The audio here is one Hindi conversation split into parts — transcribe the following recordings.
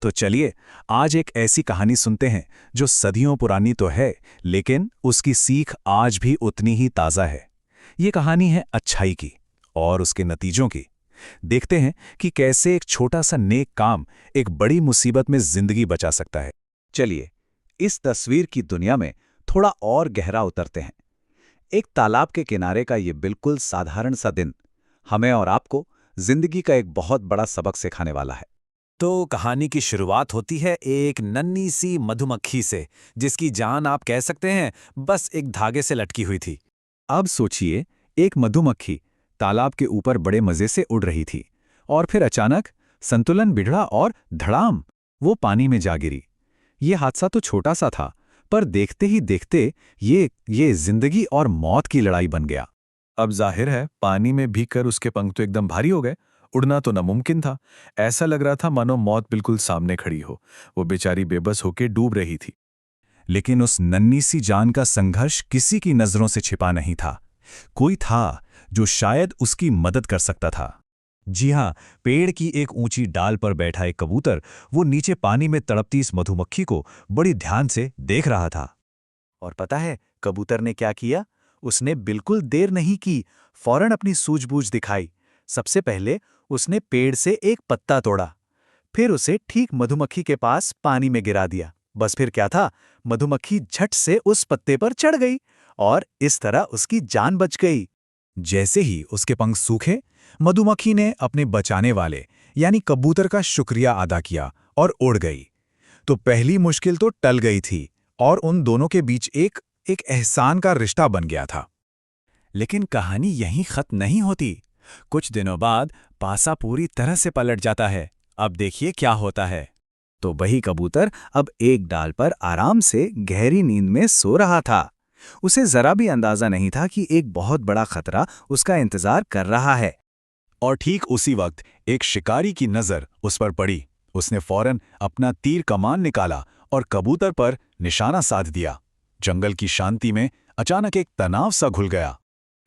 तो चलिए आज एक ऐसी कहानी सुनते हैं जो सदियों पुरानी तो है, लेकिन उसकी सीख आज भी उतनी ही ताज़ा है। ये कहानी है अच्छाई की और उसके नतीजों की। देखते हैं कि कैसे एक छोटा सा नेक काम एक बड़ी मुसीबत में जिंदगी बचा सकता है। चलिए इस तस्वीर की दुनिया में थोड़ा और गहरा उतरते हैं। एक तालाब के किनारे का ये बिल्कुल साधारण सा दिन हमें और आपको जिंदगी का एक बहुत बड़ा सबक सिखाने वाला है। तो कहानी की शुरुआत होती है एक नन्ही सी मधुमक्खी से, जिसकी जान आप कह सकते हैं बस एक धागे से लटकी हुई थी। अब सोचिए, एक मधुमक्खी तालाब के ऊपर बड़े मजे से उड़ रही थी और फिर अचानक संतुलन बिगड़ा और धड़ाम वो पानी में जा गिरी। ये हादसा तो छोटा सा था, पर देखते ही देखते ये जिंदगी और मौत की लड़ाई बन गया। अब जाहिर है पानी में भीगकर उसके पंख तो एकदम भारी हो गए। उड़ना तो नामुमकिन था। ऐसा लग रहा था मानो मौत बिल्कुल सामने खड़ी हो। वो बेचारी बेबस होकर डूब रही थी। लेकिन उस नन्ही सी जान का संघर्ष किसी की नजरों से छिपा नहीं था। कोई था जो शायद उसकी मदद कर सकता था। जी हाँ, पेड़ की एक ऊंची डाल पर बैठा एक कबूतर वो नीचे पानी में तड़पती इस मधुमक्खी को बड़ी ध्यान से देख रहा था। और पता है कबूतर ने क्या किया? उसने बिल्कुल देर नहीं की, फौरन अपनी सूझबूझ दिखाई। सबसे पहले उसने पेड़ से एक पत्ता तोड़ा, फिर उसे ठीक मधुमक्खी के पास पानी में गिरा दिया। बस फिर क्या था, मधुमक्खी झट से उस पत्ते पर चढ़ गई और इस तरह उसकी जान बच गई। जैसे ही उसके पंख सूखे, मधुमक्खी ने अपने बचाने वाले यानी कबूतर का शुक्रिया अदा किया और उड़ गई। तो पहली मुश्किल तो टल गई थी और उन दोनों के बीच एक एहसान का रिश्ता बन गया था। लेकिन कहानी यहीं खत्म नहीं होती। कुछ दिनों बाद पासा पूरी तरह से पलट जाता है। अब देखिए क्या होता है। तो वही कबूतर अब एक डाल पर आराम से गहरी नींद में सो रहा था। उसे जरा भी अंदाजा नहीं था कि एक बहुत बड़ा खतरा उसका इंतजार कर रहा है। और ठीक उसी वक्त एक शिकारी की नजर उस पर पड़ी। उसने फौरन अपना तीर कमान निकाला और कबूतर पर निशाना साध दिया। जंगल की शांति में अचानक एक तनाव सा घुल गया।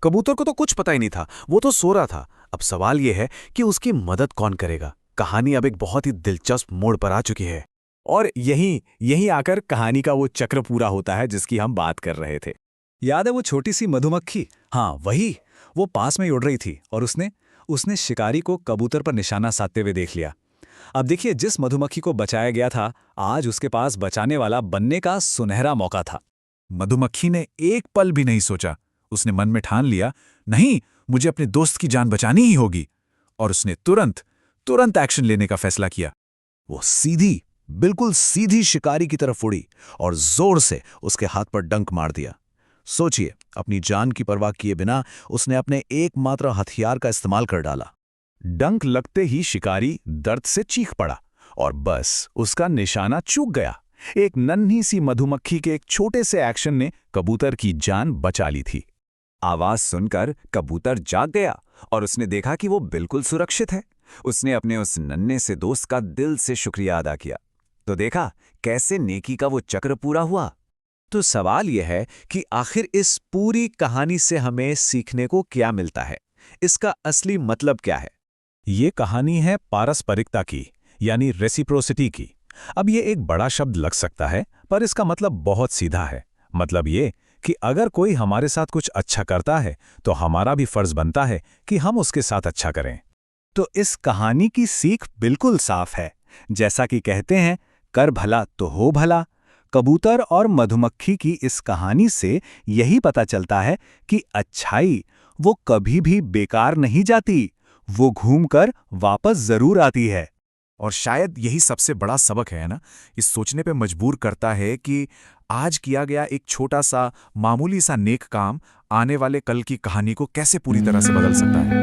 कबूतर को तो कुछ पता ही नहीं था, वो तो सो रहा था। अब सवाल यह है कि उसकी मदद कौन करेगा। कहानी अब एक बहुत ही दिलचस्प मोड़ पर आ चुकी है और यहीं आकर कहानी का वो चक्र पूरा होता है जिसकी हम बात कर रहे थे। याद है वो छोटी सी मधुमक्खी? हाँ वही। वो पास में ही उड़ रही थी और उसने शिकारी को कबूतर पर निशाना साधते हुए देख लिया। अब देखिए, जिस मधुमक्खी को बचाया गया था, आज उसके पास बचाने वाला बनने का सुनहरा मौका था। मधुमक्खी ने एक पल भी नहीं सोचा। उसने मन में ठान लिया, नहीं, मुझे अपने दोस्त की जान बचानी ही होगी। और उसने तुरंत एक्शन लेने का फैसला किया। वो बिल्कुल सीधी शिकारी की तरफ उड़ी और जोर से उसके हाथ पर डंक मार दिया। सोचिए, अपनी जान की परवाह किए बिना उसने अपने एकमात्र हथियार का इस्तेमाल कर डाला। डंक लगते ही शिकारी दर्द से चीख पड़ा और बस उसका निशाना चूक गया। एक नन्ही सी मधुमक्खी के एक छोटे से एक्शन ने कबूतर की जान बचा ली थी। आवाज सुनकर कबूतर जाग गया और उसने देखा कि वो बिल्कुल सुरक्षित है। उसने अपने उस नन्हे से दोस्त का दिल से शुक्रिया अदा किया। तो देखा कैसे नेकी का वो चक्र पूरा हुआ। तो सवाल यह है कि आखिर इस पूरी कहानी से हमें सीखने को क्या मिलता है? इसका असली मतलब क्या है? ये कहानी है पारस्परिकता की, यानी रेसिप्रोसिटी की। अब ये एक बड़ा शब्द लग सकता है, पर इसका मतलब बहुत सीधा है। मतलब ये कि अगर कोई हमारे साथ कुछ अच्छा करता है तो हमारा भी फर्ज बनता है कि हम उसके साथ अच्छा करें। तो इस कहानी की सीख बिल्कुल साफ है। जैसा कि कहते हैं, कर भला तो हो भला। कबूतर और मधुमक्खी की इस कहानी से यही पता चलता है कि अच्छाई वो कभी भी बेकार नहीं जाती, वो घूमकर वापस जरूर आती है। और शायद यही सबसे बड़ा सबक है ना, इस सोचने पे मजबूर करता है कि आज किया गया एक छोटा सा मामूली सा नेक काम आने वाले कल की कहानी को कैसे पूरी तरह से बदल सकता है।